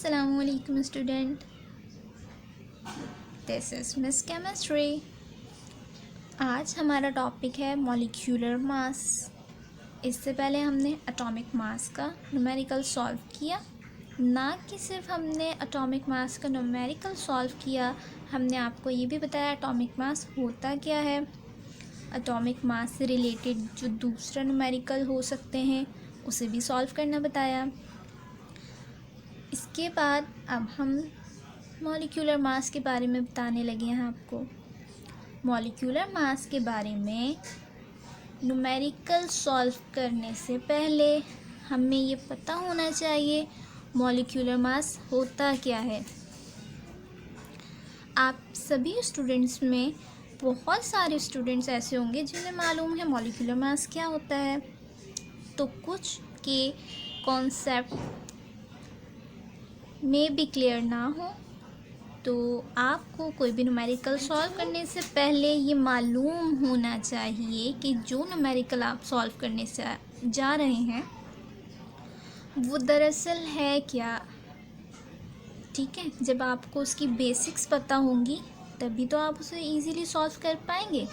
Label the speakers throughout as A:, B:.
A: Assalamualaikum student. This is Miss Chemistry. आज हमारा topic है मॉलिक्यूलर मास। इससे पहले हमने एटॉमिक मास का न्यूमेरिकल सॉल्व किया। ना कि सिर्फ हमने एटॉमिक मास का न्यूमेरिकल सॉल्व किया, हमने आपको ये भी बताया एटॉमिक मास होता क्या है, एटॉमिक मास से रिलेटेड जो दूसरा न्यूमेरिकल हो सकते हैं उसे भी सॉल्व करना बताया। इसके बाद अब हम मॉलिक्यूलर मास के बारे में बताने लगे हैं आपको। मॉलिक्यूलर मास के बारे में न्यूमेरिकल सॉल्व करने से पहले हमें ये पता होना चाहिए मॉलिक्यूलर मास होता क्या है। आप सभी स्टूडेंट्स में बहुत सारे स्टूडेंट्स ऐसे होंगे जिन्हें मालूम है मॉलिक्यूलर मास क्या होता है, तो कुछ के कॉन्सेप्ट में भी क्लियर ना हो तो आपको कोई भी न्यूमेरिकल सॉल्व करने से पहले ये मालूम होना चाहिए कि जो न्यूमेरिकल आप सॉल्व करने से जा रहे हैं वो दरअसल है क्या। ठीक है, जब आपको उसकी बेसिक्स पता होंगी तभी तो आप उसे इजीली सॉल्व कर पाएंगे।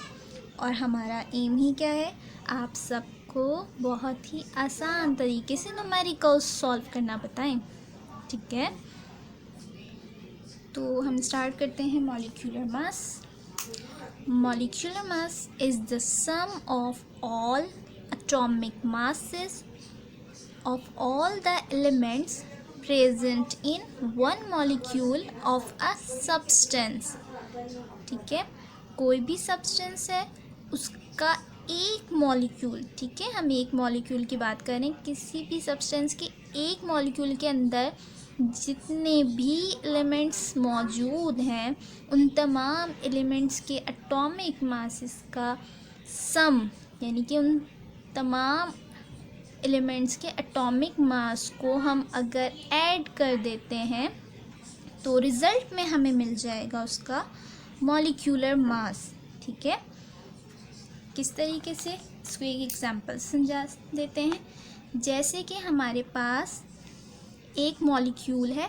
A: और हमारा एम ही क्या है, आप सबको बहुत ही आसान तरीके से न्यूमेरिकल सॉल्व करना बताएं। ठीक है, तो हम स्टार्ट करते हैं molecular mass. Molecular mass is the sum of all atomic masses of all the elements present in one molecule of a substance. ठीक है, कोई भी सब्सटेंस है उसका एक मॉलिक्यूल, ठीक है, हम एक मॉलिक्यूल की बात करें, किसी भी सब्सटेंस के एक मॉलिक्यूल के अंदर जितने भी एलिमेंट्स मौजूद हैं उन तमाम एलिमेंट्स के एटॉमिक मासेस का सम, यानी कि उन तमाम एलिमेंट्स के एटॉमिक मास को हम अगर ऐड कर देते हैं तो रिज़ल्ट में हमें मिल जाएगा उसका मॉलिक्यूलर मास। ठीक है, किस तरीके से, इसको एक एग्जांपल समझा देते हैं। जैसे कि हमारे पास एक मॉलिक्यूल है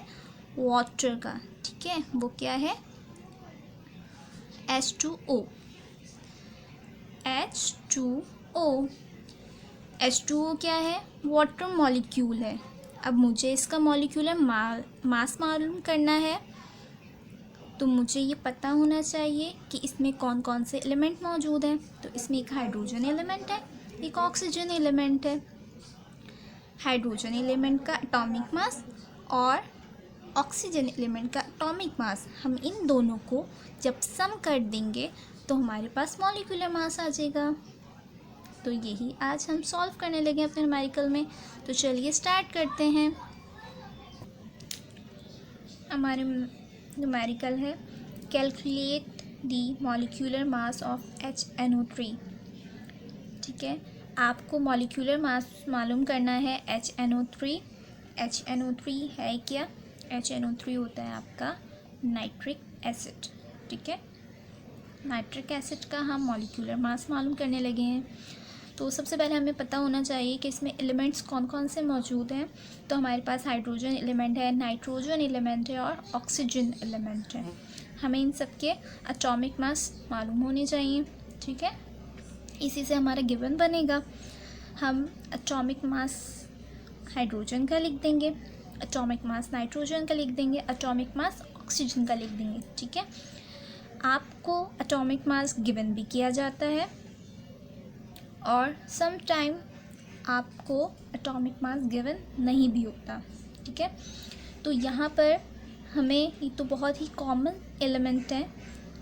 A: वाटर का, ठीक है, वो क्या है H2O। H2O क्या है, वाटर मॉलिक्यूल है। अब मुझे इसका मॉलिक्यूलर मास मालूम करना है तो मुझे ये पता होना चाहिए कि इसमें कौन कौन से एलिमेंट मौजूद हैं। तो इसमें एक हाइड्रोजन एलिमेंट है, एक ऑक्सीजन एलिमेंट है। हाइड्रोजन एलिमेंट का एटॉमिक मास और ऑक्सीजन एलिमेंट का एटॉमिक मास, हम इन दोनों को जब सम कर देंगे तो हमारे पास मॉलिक्यूलर मास आ जाएगा। तो यही आज हम सॉल्व करने लगे अपने न्यूमेरिकल में। तो चलिए स्टार्ट करते हैं। हमारे न्यूमेरिकल है calculate the molecular mass of HNO3। ठीक है, आपको मॉलिक्यूलर मास मालूम करना है HNO3। HNO3 है क्या, HNO3 होता है आपका नाइट्रिक एसिड। ठीक है, नाइट्रिक एसिड का हम मॉलिक्यूलर मास मालूम करने लगे हैं। तो सबसे पहले हमें पता होना चाहिए कि इसमें एलिमेंट्स कौन कौन से मौजूद हैं। तो हमारे पास हाइड्रोजन एलिमेंट है, नाइट्रोजन एलिमेंट है और ऑक्सीजन एलिमेंट है। हमें इन सब के एटॉमिक मास मालूम होने चाहिए। ठीक है, इसी से हमारा गिवन बनेगा। हम एटॉमिक मास हाइड्रोजन का लिख देंगे, एटॉमिक मास नाइट्रोजन का लिख देंगे, एटॉमिक मास ऑक्सीजन का लिख देंगे। ठीक है, आपको एटॉमिक मास गिवन भी किया जाता है और सम टाइम आपको एटॉमिक मास गिवन नहीं भी होता। ठीक है, तो यहाँ पर हमें ये तो बहुत ही कॉमन एलिमेंट है।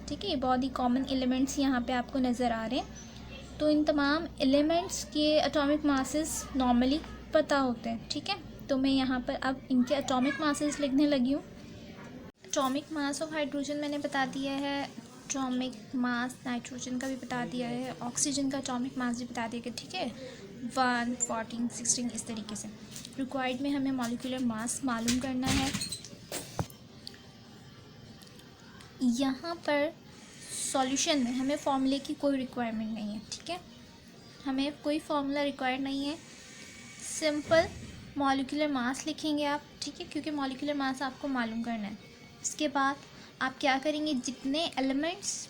A: ठीक है, ये बहुत ही कॉमन एलिमेंट्स यहाँ पे आपको नज़र आ रहे हैं। तो इन तमाम एलिमेंट्स के एटॉमिक मासेस नॉर्मली पता होते हैं। ठीक है, तो मैं यहाँ पर अब इनके एटॉमिक मासेस लिखने लगी हूँ। एटॉमिक मास ऑफ हाइड्रोजन मैंने बता दिया है, एटॉमिक मास नाइट्रोजन का भी बता दिया है, ऑक्सीजन का एटॉमिक मास भी बता दिया। ठीक है, 1, 14, 16 इस तरीके से। रिक्वायर्ड में हमें मॉलिक्यूलर मास मालूम करना है। यहाँ पर सॉल्यूशन में हमें फॉर्मूले की कोई रिक्वायरमेंट नहीं है। ठीक है, हमें कोई फॉर्मूला रिक्वायर्ड नहीं है। सिंपल मॉलिक्यूलर मास लिखेंगे आप, ठीक है, क्योंकि मॉलिक्यूलर मास आपको मालूम करना है। इसके बाद आप क्या करेंगे, जितने एलिमेंट्स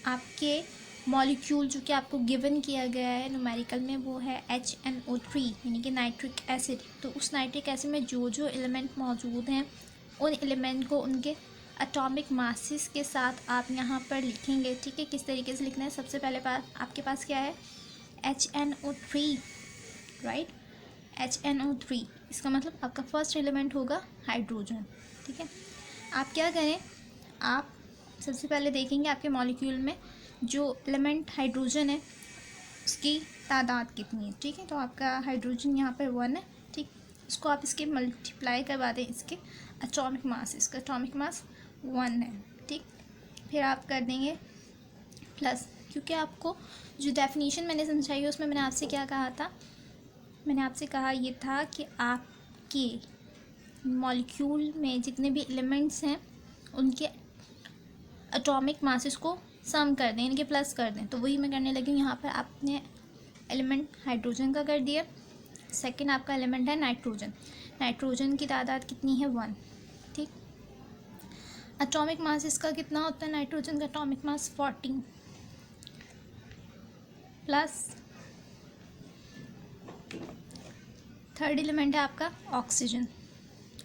A: आपके मॉलिक्यूल जो कि आपको गिवन किया गया है न्यूमेरिकल में, वो है HNO3 यानी कि नाइट्रिक एसिड। तो उस नाइट्रिक एसिड में जो जो एलिमेंट मौजूद हैं उन एलिमेंट को उनके एटॉमिक मासेस के साथ आप यहाँ पर लिखेंगे, ठीक है। किस तरीके से लिखना है, सबसे पहले आपके पास क्या है, HNO3, राइट। HNO3 इसका मतलब आपका फर्स्ट एलिमेंट होगा हाइड्रोजन, ठीक है। आप क्या करें, आप सबसे पहले देखेंगे आपके मॉलिक्यूल में जो एलिमेंट हाइड्रोजन है उसकी तादाद कितनी है, ठीक है। तो आपका हाइड्रोजन यहाँ पर 1 है, ठीक। इसको आप इसके मल्टीप्लाई करवा दें इसके एटॉमिक मास, इसका एटॉमिक मास 1 है, ठीक। फिर आप कर देंगे प्लस, क्योंकि आपको जो डेफिनेशन मैंने समझाई है उसमें मैंने आपसे क्या कहा था, मैंने आपसे कहा ये था कि आपके मॉलिक्यूल में जितने भी एलिमेंट्स हैं उनके एटॉमिक मासेस को सम कर दें, इनके प्लस कर दें। तो वही मैं करने लगी हूँ। यहाँ पर आपने एलिमेंट हाइड्रोजन का कर दिया, सेकंड आपका एलिमेंट है नाइट्रोजन, नाइट्रोजन की तादाद कितनी है 1, ठीक। एटॉमिक मास इसका कितना होता है, नाइट्रोजन का atomic mass 14 plus third element है आपका ऑक्सीजन,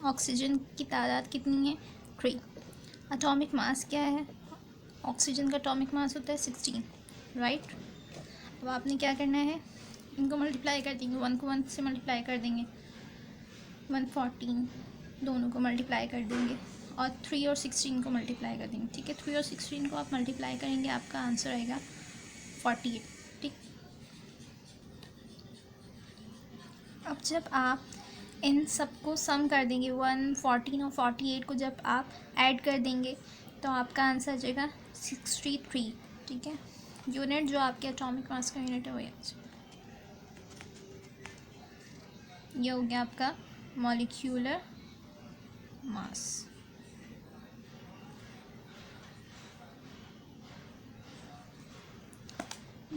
A: ऑक्सीजन की तादाद कितनी है 3। एटॉमिक मास क्या है, ऑक्सीजन का एटॉमिक मास होता है 16, राइट। अब आपने क्या करना है, इनको मल्टीप्लाई कर देंगे, 1 को 1 से मल्टीप्लाई कर देंगे, 114 दोनों को मल्टीप्लाई कर देंगे और 3 और 16 को मल्टीप्लाई कर देंगे, ठीक है। 3 और 16 को आप मल्टीप्लाई करेंगे, आपका आंसर आएगा 48, ठीक। अब जब आप इन सबको सम कर देंगे, 114 और 48 को जब आप ऐड कर देंगे तो आपका आंसर आ जाएगा 63, ठीक है। यूनिट जो आपके एटॉमिक मास का यूनिट है वो ये हो गया आपका मॉलिक्यूलर मास।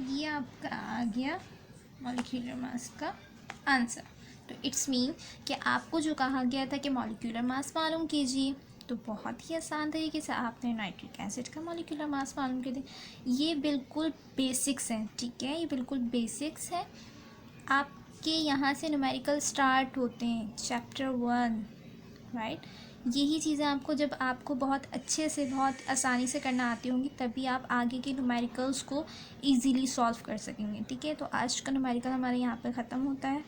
A: ये आपका आ गया मॉलिक्यूलर मास का आंसर। तो इट्स मीन कि आपको जो कहा गया था कि मॉलिक्यूलर मास मालूम कीजिए, तो बहुत ही आसान तरीके से आपने नाइट्रिक एसिड का मॉलिक्यूलर मास मालूम कर दिया। ये बिल्कुल बेसिक्स हैं, ठीक है, ये बिल्कुल बेसिक्स है। आपके यहाँ से न्यूमेरिकल स्टार्ट होते हैं, चैप्टर 1, राइट। यही चीज़ें आपको जब आपको बहुत अच्छे से बहुत आसानी से करना आती होंगी तभी आप आगे के न्यूमेरिकल्स को इजीली सॉल्व कर सकेंगे, ठीक है। तो आज का न्यूमेरिकल हमारे यहाँ पर ख़त्म होता है।